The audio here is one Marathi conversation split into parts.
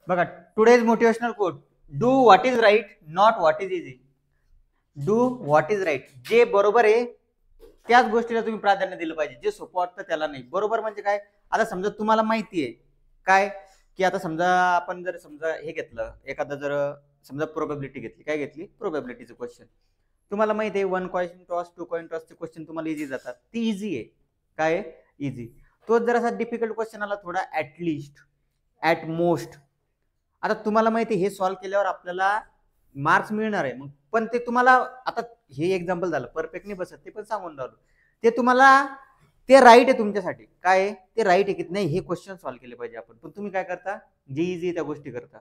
बघा, today's motivational quote, do what is right, not what is easy. Do what is right, जे बरोबर आहे त्याच गोष्टीला तुम्ही प्राधान्य दिलं पाहिजे, जे सोपं वाटतं त्याला नाही. बरोबर म्हणजे काय? आता समजा तुम्हाला माहिती आहे काय, की आता समजा आपण जर समजा हे घेतलं एखादं, जर समजा प्रोबॅबिलिटी घेतली, काय घेतली, प्रोबॅबिलिटीचं क्वेश्चन. तुम्हाला माहिती आहे 1 कॉइन टॉस 2 कॉइन टॉसचे क्वेश्चन तुम्हाला इझी जातात, ती इझी आहे. काय इझी? तोच जर असा डिफिकल्ट क्वेश्चन आला थोडा, ऍटलिस्ट, ऍट मोस्ट, आता तुम्हाला माहिती हे सॉल्व्ह केल्यावर आपल्याला मार्क्स मिळणार आहे, मग पण ते तुम्हाला, आता हे एक्झाम्पल झालं, परफेक्ट नाही बसत ते पण सांगून राहिलो, ते तुम्हाला, ते राईट आहे तुमच्यासाठी. काय आहे ते राईट आहे की नाही, हे क्वेश्चन सॉल्व्ह केले पाहिजे आपण, पण तुम्ही काय करता, जे इझी त्या गोष्टी करता.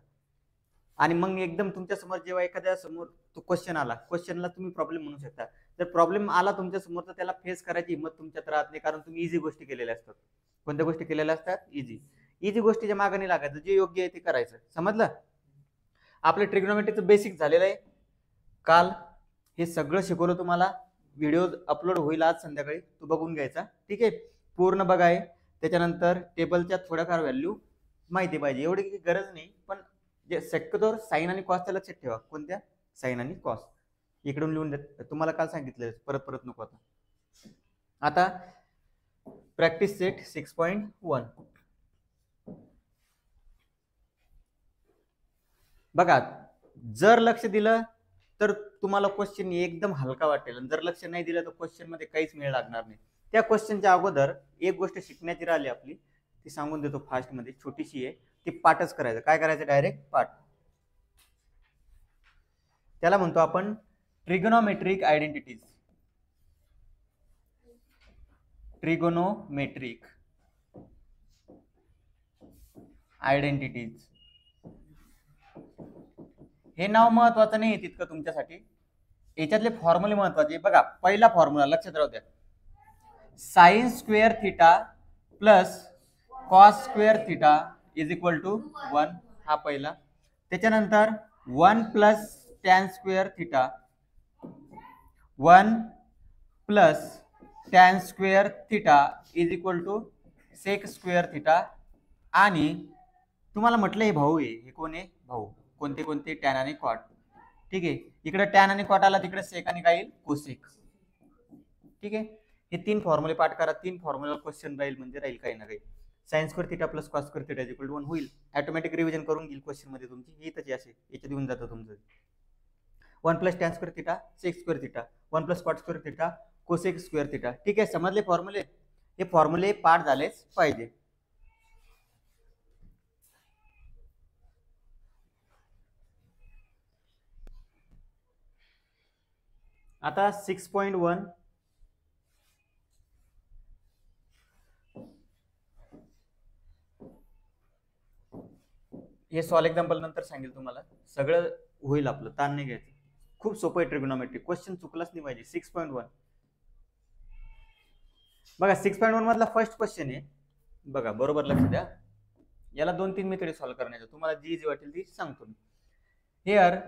आणि मग एकदम तुमच्या समोर जेव्हा एखाद्या समोर तो क्वेश्चन आला, क्वेश्चनला तुम्ही प्रॉब्लेम म्हणू शकता. जर प्रॉब्लेम आला तुमच्या समोर तर त्याला फेस करायची हिंमत तुमच्यात राहत नाही, कारण तुम्ही इझी गोष्टी केलेल्या असतात. कोणत्या गोष्टी केलेल्या असतात? इझी. इझी गोष्टीच्या मागे नाही लागायचं, जे योग्य आहे ते करायचं. समजलं? आपलं ट्रिग्नोमेट्रीचं बेसिक झालेलं आहे काल, हे सगळं शिकवलं तुम्हाला. व्हिडिओ अपलोड होईल आज संध्याकाळी, तो बघून घ्यायचा. ठीक आहे, पूर्ण बघाय. त्याच्यानंतर टेबलच्या थोड्याफार व्हॅल्यू माहिती पाहिजे, एवढी काही गरज नाही, पण जे शक्यतोवर साइन आणि कॉसच्या लक्षात ठेवा. कोणत्या? साइन आणि कॉस. इकडून लिहून देत तुम्हाला काल सांगितलं, परत परत नको आता प्रॅक्टिस सेट 6.1. बघा, जर लक्ष दिलं तर तुम्हाला क्वेश्चन एकदम हलका वाटेल, जर लक्ष नाही दिलं तर क्वेश्चन मध्ये काहीच मेळ लागणार नाही. त्या क्वेश्चनच्या अगोदर एक गोष्ट शिकण्याची राहिली आपली, ती सांगून देतो फास्ट मध्ये, छोटीशी आहे ती, पाठच करायचं. काय करायचं? डायरेक्ट पाठ. त्याला म्हणतो आपण ट्रिगोनोमेट्रिक आयडेंटिटीज. ट्रिगोनोमेट्रिक आयडेंटिटीज हे नाव महत्वाचं नाही तितकं तुमच्यासाठी, याच्यातले फॉर्म्युले महत्वाचे. बघा, पहिला फॉर्म्युला लक्षात राहू द्या, sine square theta plus cos square theta is equal to 1, हा पहिला. त्याच्यानंतर 1 plus tan square theta, 1 plus tan square theta is equal to sec square theta. आणि तुम्हाला म्हटलं हे भाऊ आहे, हे कोण आहे? भाऊ. कोणते कोणते? टॅन आणि कॉट. ठीक आहे, इकडे टॅन आणि कॉट आला, तिकडे सेक आणि काय येईल? कोसेक. ठीक आहे, हे 3 फॉर्म्युले पाठ करा. 3 फॉर्म्युला क्वेश्चन राहील म्हणजे राहील काही ना काही. Sine square theta plus cos square theta equal to 1 होईल. ऑटोमॅटिक रिव्हिजन करून घेईल क्वेश्चन मध्ये तुमची, ही तशी असे याच्यात येऊन जातं तुमचं. 1 plus tan square theta, sec square theta, 1 plus cot square theta, cosec square theta. ठीक आहे, समजले फॉर्म्युले? हे फॉर्म्युले पाठ झालेच पाहिजे. आता 6.1, हे सॉल्व एक्झाम्पल नंतर सांगेल तुम्हाला, सगळं होईल आपलं, ताण नाही घ्यायचं. खूप सोपं आहे ट्रिग्नोमेट्रिक, क्वेश्चन चुकलाच नाही पाहिजे. 6.1 बघा, 6.1 मधला फर्स्ट क्वेश्चन आहे बघा, बरोबर लक्ष द्या. याला 2-3 मेथड सॉल्व्ह करण्याचं, तुम्हाला जी इझी वाटेल ती सांगतो मी. Here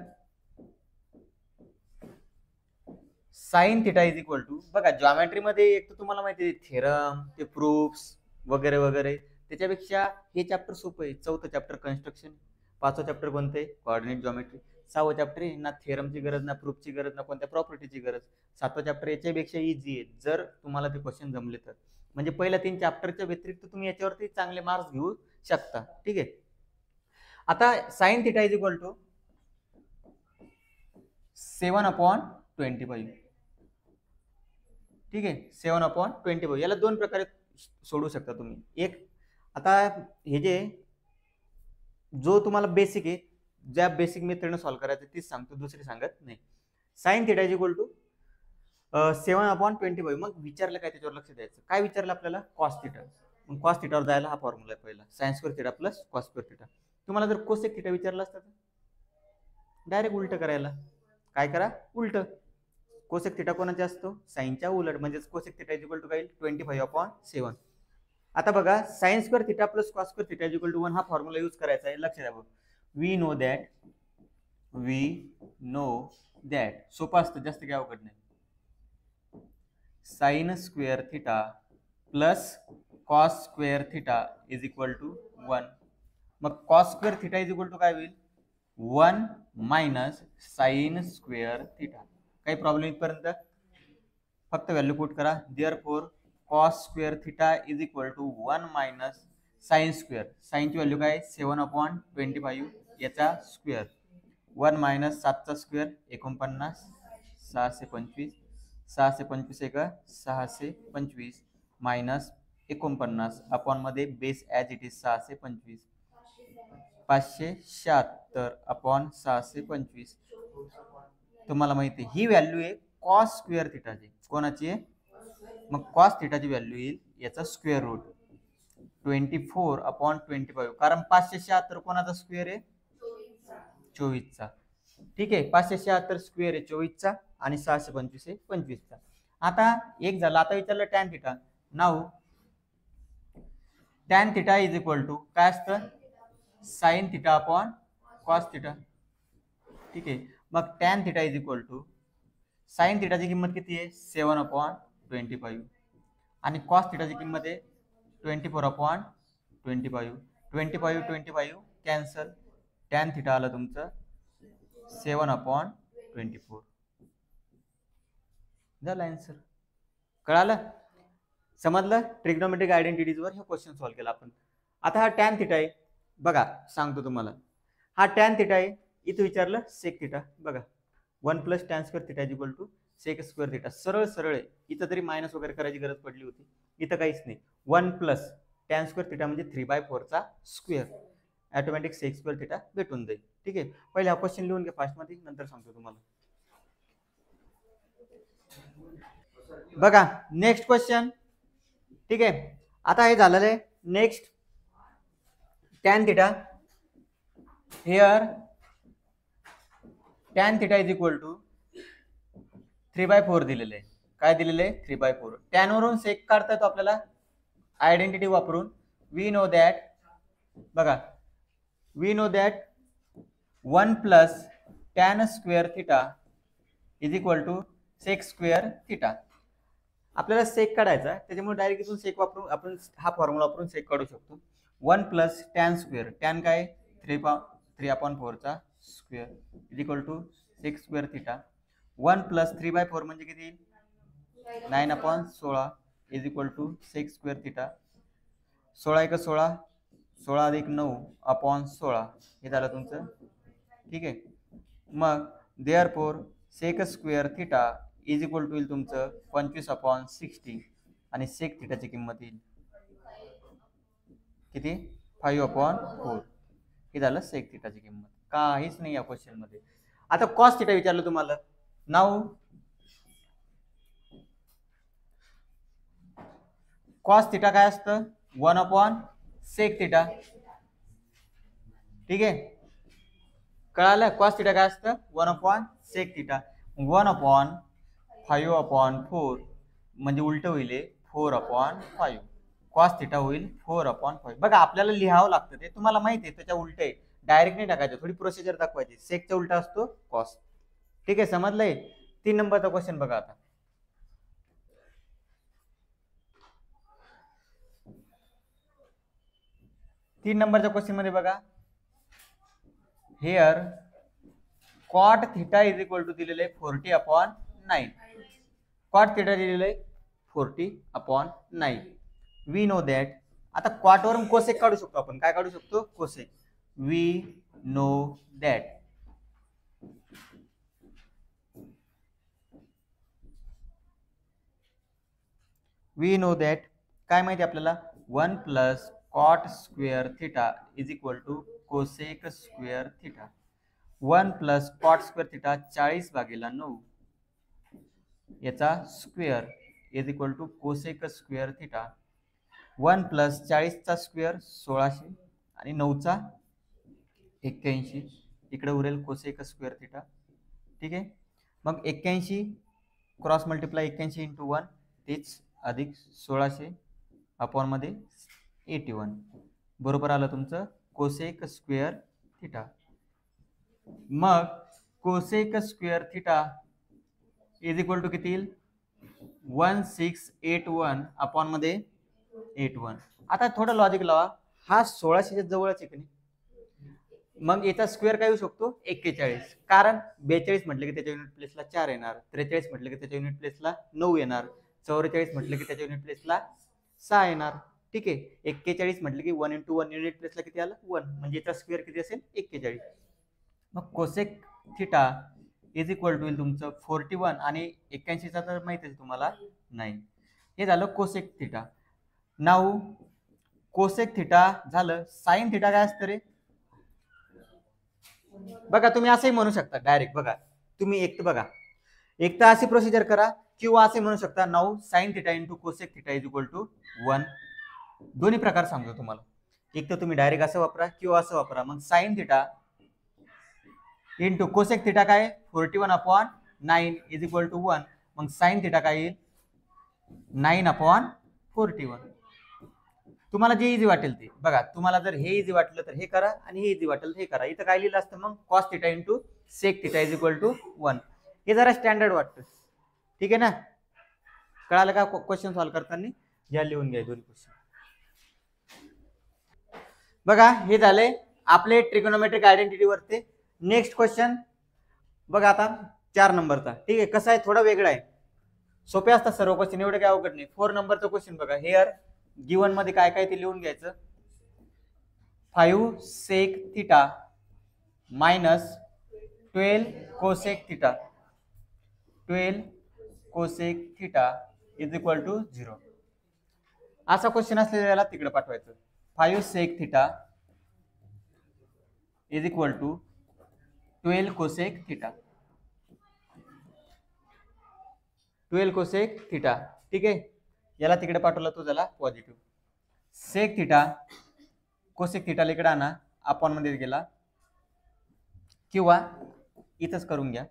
sine theta is equal to, बघा जॉमेट्री मध्ये एक तर तुम्हाला माहिती आहे थेरम, ते प्रूफ्स वगैरे वगैरे, त्याच्यापेक्षा हे चॅप्टर सोपं आहे. 4थं चॅप्टर कन्स्ट्रक्शन, 5वं चॅप्टर कोणते? Coordinate geometry. 6वं चॅप्टर आहे ना थेरमची गरज, ना प्रूफची गरज, ना कोणत्या प्रॉपर्टीची गरज. 7वं चॅप्टर याच्यापेक्षा इझी आहे, जर तुम्हाला ते क्वेश्चन जमले तर. म्हणजे पहिल्या 3 चॅप्टरच्या व्यतिरिक्त तुम्ही याच्यावरती चांगले मार्क्स घेऊ शकता. ठीक आहे, आता sine theta is equal to 7/25. ठीक आहे, 7/25. याला 2 प्रकारे सोडू शकता तुम्ही. एक, आता हे जे जो तुम्हाला बेसिक आहे, ज्या बेसिक मेथडने सॉल्व्ह करायचं तीच सांगतो, दुसरी सांगत नाही. Sine theta is equal to 7/25. मग विचारलं काय, त्याच्यावर लक्ष द्यायचं. काय विचारलं आपल्याला? Cos theta. मग कॉस थिटावर जायला हा फॉर्म्युला आहे पहिला, sign square theta plus cos square theta. तुम्हाला जर कोसेक थिटा विचारला असता तर डायरेक्ट उलट करायला, काय करा? उलट. कोसेक थिटा कोणाचा असतो? साइनच्या उलट, म्हणजे cosec theta is equal to काय? 25/7. आता बघा, sine square theta plus cos square theta is equal to 1 हा फॉर्म्युला यूज करायचा आहे. लक्ष द्या, वी नो दॅट सोपं असतं, जास्त काय अवघड नाही. Sine square theta plus cos square theta is equal to 1. मग cos square theta is equal to काय होईल 1 मायनस साइन स्क्वेअर थिटा. काही प्रॉब्लेम इथपर्यंत? फक्त व्हॅल्यू पुट करा. Therefore cos square theta is equal to 1 minus sine square. साइनची व्हॅल्यू काय 7/25 याचा स्क्वेअर 1 मायनस 7चा स्क्वेअर 49 625 625 एक 625 मायनस 49 अपॉन मध्ये base as it is 625 576 upon 625. तुम्हाला माहिती आहे ही व्हॅल्यू आहे कॉस स्क्वेअर थिटाची. कोणाची आहे? मग कॉस थिटाची व्हॅल्यू येईल याचा स्क्वेअर रूट 24/25. कारण 576 कोणाचा स्क्वेअर आहे 24चा. ठीक आहे 576 स्क्वेअर आहे 24चा आणि 625 आहे 25चा. आता एक झालं. आता विचारलं टॅन थिटा. नाव tan theta is equal to काय असतं sine theta upon cos theta. ठीक आहे मग tan theta is equal to sine थिटाची किंमत किती आहे 7/25 आणि कॉस थिटाची किंमत आहे 24/25. 25 कॅन्सल. टॅन थिटा आलं तुमचं 7/24. झालं आन्सर. कळालं? समजलं? ट्रिग्नोमेट्रिक आयडेंटिटीजवर हे क्वेश्चन सॉल्व्ह केला आपण. आता हा टॅन थिटा आहे बघा सांगतो तुम्हाला. हा टॅन थिटा आहे. इथं विचारलं सेक थिटा. बघा 1 plus tan square theta is equal to sec square theta. सरळ सरळ आहे. इथं तरी मायनस वगैरे करायची गरज पडली होती. इथं काहीच नाही. 1 प्लस टॅन स्क्वेअर थिटा म्हणजे 3/4चा square. Automatic sec square theta भेटून जाईल. ठीक आहे पहिले हा क्वेश्चन लिहून घ्या फास्टमध्ये नंतर सांगतो तुम्हाला. बघा नेक्स्ट क्वेश्चन. ठीक आहे आता हे झालेलं आहे. Next tan theta. Here tan theta is equal to 3/4 दिलेलं आहे. काय दिलेलं आहे 3/4. टॅन वरून सेक काढता येतो आपल्याला आयडेंटिटी वापरून. वी नो दॅट बघा we know that 1 plus tan square theta is equal to sec square theta. आपल्याला सेक काढायचा त्याच्यामुळे डायरेक्ट इथून सेक वापरून आपण हा फॉर्म्युला वापरून सेक काढू शकतो. 1 प्लस टॅन स्क्वेअर. टॅन काय 3/4चा square is equal to sec square theta. 1 plus 3/4 म्हणजे किती 9/16 is equal to sec square theta. 16 एक 16 16 अधिक 9 अपॉन 16 हे झालं तुमचं. ठीक आहे मग therefore sec square theta is equal to येईल तुमचं 25/60 आणि सेक थिटाची किंमत येईल किती 5/4. हे झालं सेक थिटाची किंमत. काहीच नाही या क्वेश्चन मध्ये. आता कॉस थिटा विचारलं तुम्हाला. नाव कॉस थिटा काय असतं 1/सेक थिटा. ठीक आहे कळालं? कॉस थिटा काय असतं 1/सेक थिटा. 1/5/4 म्हणजे उलट होईल 4/5. कॉस थिटा होईल 4/5. बघा आपल्याला लिहावं लागतं ते तुम्हाला माहिती आहे. त्याच्या उलट आहे. डायरेक्ट नाही टाकायचं. थोडी प्रोसिजर दाखवायची. सेकचा उलटा असतो कॉस. ठीक आहे समजलंय? 3 नंबरचा क्वेश्चन बघा आता. तीन नंबरच्या क्वेश्चन मध्ये बघा here cot theta is equal to दिलेलं आहे 40/9. कॉट थिटा दिलेलं आहे 40/9. We know that. आता कॉट वरून कोसेक काढू शकतो आपण. काय काढू शकतो कोसेक. वी नो दॅट काय माहिती आपल्याला 1 plus cot square theta is equal to cosec square theta. 1 plus cot square theta 40/9 याचा square is equal to cosec square theta. 1 plus 40चा स्क्वेअर 1600 आणि 9चा 81. इकडे उरेल कोसेक स्क्वेअर थिटा. ठीक आहे मग 81 क्रॉस मल्टिप्लाय 81 इंटू 1 तेच अधिक 1600 अपॉन मध्ये 81 बरोबर आलं तुमचं कोसेक स्क्वेअर थिटा. मग cosec square theta is equal to किती येईल 1681 अपॉन मध्ये 81. आता थोडं लॉजिक लावा. हा 1600च्या जवळच आहे की नाही मग याचा स्क्वेअर काय येऊ शकतो 41, कारण 42 म्हटलं की त्याच्या युनिट प्लेसला 4 येणार, 43 म्हटलं की त्याच्या युनिट प्लेसला 9 येणार, 44 म्हटलं की त्याच्या युनिट प्लेसला 6 येणार. ठीक आहे, 41 म्हटलं की 1 × 1 युनिट प्लेसला किती आलं 1, म्हणजे याचा स्क्वेअर किती असेल 41. मग cosec theta is equal to तुमचं 41 आणि 81चा तर माहित आहे तुम्हाला नाही. हे झालं cosec theta. Now cosec theta झालं. साइन थिटा काय असतं रे? बघा तुम्ही असंही म्हणू शकता डायरेक्ट. बघा तुम्ही एक तर अशी प्रोसिजर करा किंवा असे म्हणू शकता now sine theta into cosec theta is equal to 1. दोन्ही प्रकार सांगतो तुम्हाला. एक तर तुम्ही डायरेक्ट असं वापरा किंवा असं वापरा. मग sign theta into cosec theta काय 41/9 इज इक्वल टू 1. मग साइन थिटा काय येईल 9/41. तुम्हाला जे इझी वाटेल ते बघा. तुम्हाला जर हे इझी वाटलं तर हे करा आणि हे इझी वाटेल तर हे करा. इथं काय लिहिलं असतं मग cos theta into sec theta is equal to 1. हे जरा स्टँडर्ड वाटतं. ठीक आहे ना? कळालं का? क्वेश्चन सॉल्व्ह करताना या लिहून घ्या दोन क्वेश्चन. बघा हे झाले आपले ट्रिगोनोमेट्रिक आयडेंटिटी वरते. नेक्स्ट क्वेश्चन बघा आता 4 नंबरचा. ठीक आहे, कसं आहे थोडा वेगळा आहे. सोपे असतात सर्व क्वेश्चन, एवढे काय अवघड नाही. 4 नंबरचा क्वेश्चन बघा. हेअर गिवन मध्ये काय काय ते लिहून घ्यायचं. 5 sec theta minus 12 cosec theta 12 cosec theta is equal to 0. असा क्वेश्चन असलेल्याला तिकडे पाठवायचं. 5 sec theta is equal to 12 cosec theta 12 cosec theta. ठीक आहे, याला तिकडे पाठवला तो झाला पॉझिटिव्ह. सेक थिटा कोसेक थिटाला इकडे आणा, अपॉन मध्ये गेला किंवा इथंच करून घ्या.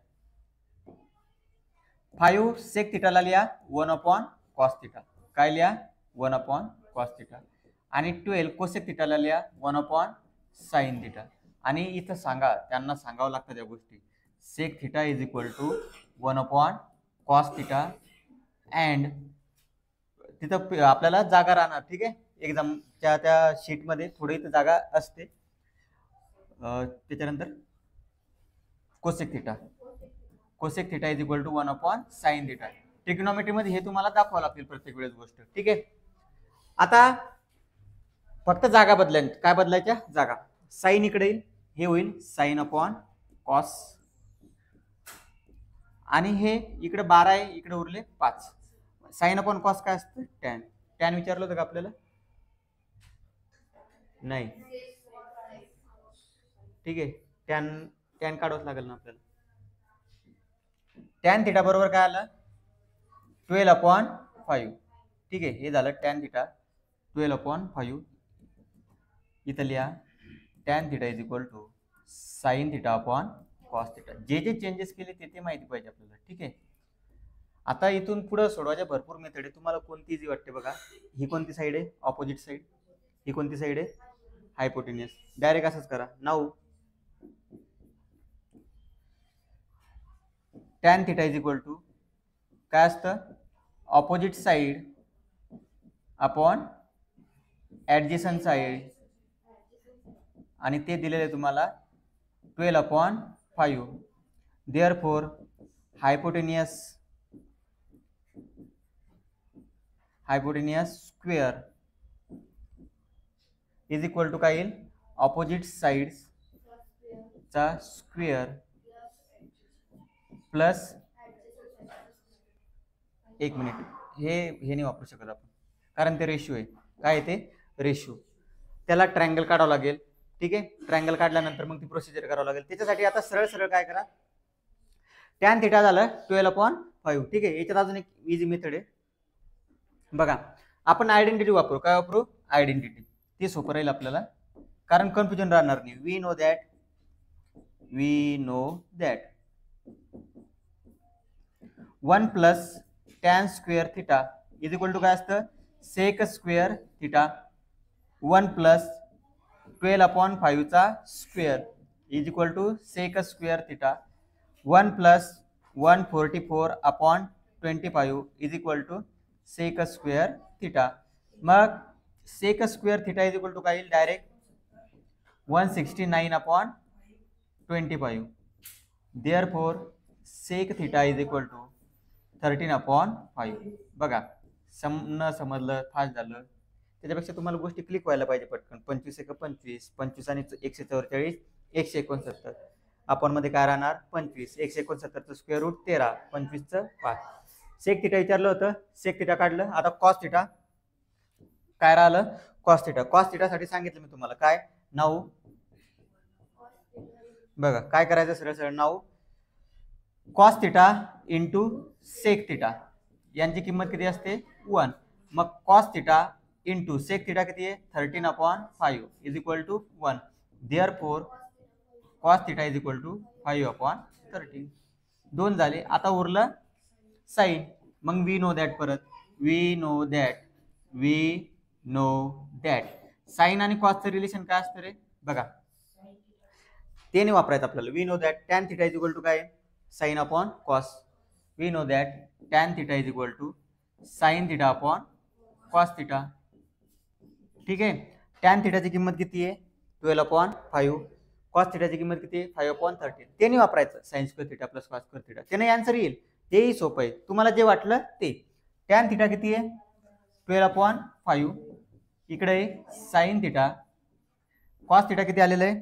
5 सेक थिटाला लिहा 1/cos थिटा. काय लिहा 1/cos थिटा. आणि 12 कोसेक थिटाला लिहा 1/sin थिटा. आणि इथं सांगा, त्यांना सांगावं लागतं त्या गोष्टी. Sec theta is equal to 1/cos theta and तिथं आपल्याला जागा राहणार. ठीक आहे, एक्झामच्या त्या शीटमध्ये थोडी इथं जागा असते. त्याच्यानंतर cosec theta is equal to 1/sin theta. Trigonometry मध्ये हे तुम्हाला दाखवावं लागतील प्रत्येक वेळेस गोष्ट. ठीक आहे, आता फक्त जागा बदलायच्या. काय बदलायच्या? जागा. साइन इकडे येईल, हे होईल sin/cos आणि हे इकडे 12 आहे, इकडे उरले 5. sin/cos काय असतं? टॅन विचारलं होतं का आपल्याला? नाही. ठीक आहे, टॅन काढावंच लागेल ना आपल्याला. टॅन थिटा बरोबर काय आलं 12/5. ठीक आहे, हे झालं टॅन थिटा 12/5. इथं लिहा tan theta is equal to sine theta upon cos theta. जे जे चेंजेस केले ते माहिती पाहिजे आपल्याला. ठीक आहे, आता इथून पुढे सोडवायच्या भरपूर मेथड आहे. तुम्हाला कोणती इझी वाटते बघा. ही कोणती साईड आहे? Opposite side. ही कोणती साईड आहे? हायपोटेनियस. डायरेक्ट असंच करा. Now tan theta is equal to काय असतं? Opposite side upon adjacent side. आणि ते दिलेले तुम्हाला 12/5. Therefore hypotenuse square is equal to काय येईल? ऑपोजिट साइड्स चा स्क्वेअर प्लस 1 मिनिट. हे नाही वापरू शकत आपण, कारण ते रेशिओ आहे. काय ते रेशिओ? त्याला ट्रायंगल काढावं लागेल. ठीक आहे, ट्रायंगल काढल्यानंतर मग ती प्रोसिजर करावं लागेल. त्याच्यासाठी आता सरळ सरळ काय करा, टॅन थिटा झालं 12/5. ठीक आहे, याच्यात अजून एक इझी मेथड आहे बघा. आपण आयडेंटिटी वापरू. काय वापरू? आयडेंटिटी. ते सोपं राहील आपल्याला, कारण कन्फ्युजन राहणार नाही. We know that 1 plus tan square theta is equal to काय असतं? सेक स्क्वेअर थिटा 1 प्लस 12/5 चा square is equal to sec square theta 1 plus 144/25 is equal to sec square theta. मग sec square theta is equal to काय येईल? Direct 169/25. Therefore sec theta is equal to 13/5. बघा, न समजलं, फास्ट झालं, त्याच्यापेक्षा तुम्हाला गोष्टी क्लिक व्हायला पाहिजे पटकन. 25 × 25, 25 आणि 144, 169. आपण मध्ये काय राहणार? 25. 169चं स्क्वेअर रूट 13, 25चं 5. सेक थिटा विचारलं होतं, सेक थिटा काढलं. आता कॉस थिटा काय राहिलं? Cos theta. कॉस थिटासाठी सांगितलं मी तुम्हाला काय? 9. बघा काय करायचं, सरळ सरळ 9 cos theta into sec theta, यांची किंमत किती असते? 1. मग cos theta into sec theta किती आहे? 13/5 is equal to 1. Therefore cos theta is equal to 5/13. 2 झाले. आता उरलं साइन. मग वी नो दॅट, परत वी नो दॅट साइन आणि कॉसचं रिलेशन काय असतं रे? बघा, ते नाही वापरायचं आपल्याला. We know that tan theta is equal to काय? Sine upon cos. We know that tan theta is equal to sine theta upon cos theta. ठीक आहे. टॅन थिटाची किंमत किती आहे? 12/5. कॉस थिटाची किंमत किती आहे? 5/13. ते नाही वापरायचं. Sign square theta plus cos square theta, त्याने आन्सर येईल. तेही सोपं आहे, तुम्हाला जे वाटलं ते. टॅन थिटा किती आहे? 12/5. इकडे साइन थिटा. कॉस थिटा किती आलेलं आहे?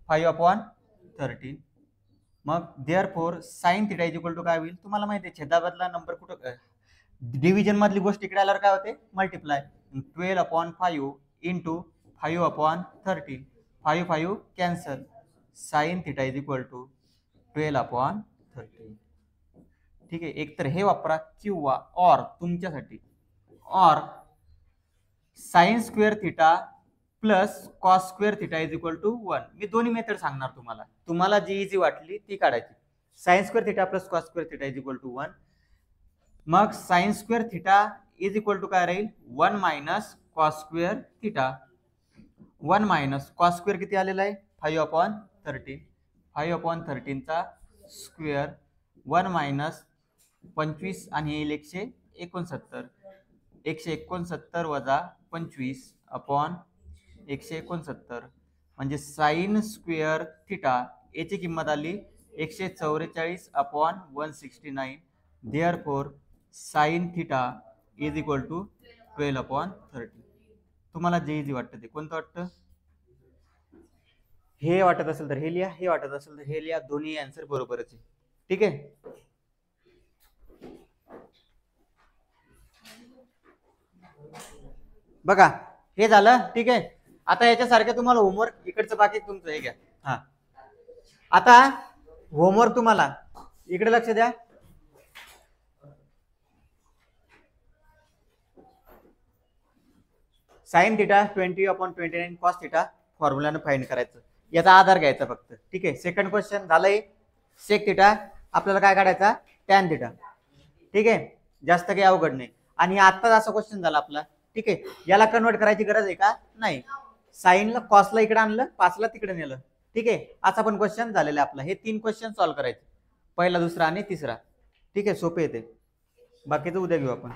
5/13. मग therefore sine theta is equal to काय होईल? तुम्हाला माहिती आहे, छेदामधला नंबर कुठं, डिव्हिजन मधली गोष्ट इकडे आल्यावर काय होते? Multiply. 12/5 into 5/13. 5 cancel. Sine theta is equal to 12/13. ठीक आहे. एकतर हे वापरा किंवा और तुमच्यासाठी और sine square theta plus cos square theta is equal to 1. मी दोन्ही मेथड सांगणार तुम्हाला, तुम्हाला जी इझी वाटली ती काढायची. Sine square theta plus cos square theta is equal to 1. मग sine square theta is equal to काय राहील? 1 minus cos square theta. 1 minus cos square किती आलेला आहे? 5/13. 5/13चा स्क्वेअर. 1 मायनस 25 आणि येईल 169. 169 वजा 25/169 म्हणजे साइन स्क्वेअर थिटा याची किंमत आली 144/169. Therefore sine theta is equal to 12/13. तुम्हाला जे इझी वाटतं ते कोणतं वाटतं? हे वाटत असेल तर हे लिहा, हे वाटत असेल तर हे लिहा. दोन्ही आन्सर बरोबरच आहे. ठीक आहे. बघा हे झालं. ठीक आहे. आता याच्यासारखं तुम्हाला होमवर्क इकडचं बाकी तुमचं हे घ्या. हा, आता होमवर्क तुम्हाला इकडे लक्ष द्या. साइन थिटा 20/29 कॉस थिटा फॉर्म्युलाने फाइंड करायचं. याचा आधार घ्यायचा फक्त. ठीक आहे. सेकंड क्वेश्चन झालंय. सेक थिटा आपल्याला काय काढायचा? Tan theta. ठीक आहे. जास्त काही अवघड नाही. आणि आत्ताच असा क्वेश्चन झाला आपला. ठीक आहे. याला कन्वर्ट करायची गरज आहे का? नाही. साइनला कॉसला इकडे आणलं, 5ला तिकडे नेलं. ठीक आहे. असा पण क्वेश्चन झालेला आहे आपला. हे 3 क्वेश्चन सॉल्व्ह करायचे, पहिला, दुसरा आणि तिसरा. ठीक आहे. सोपे येते. बाकीचं उद्या घेऊ आपण.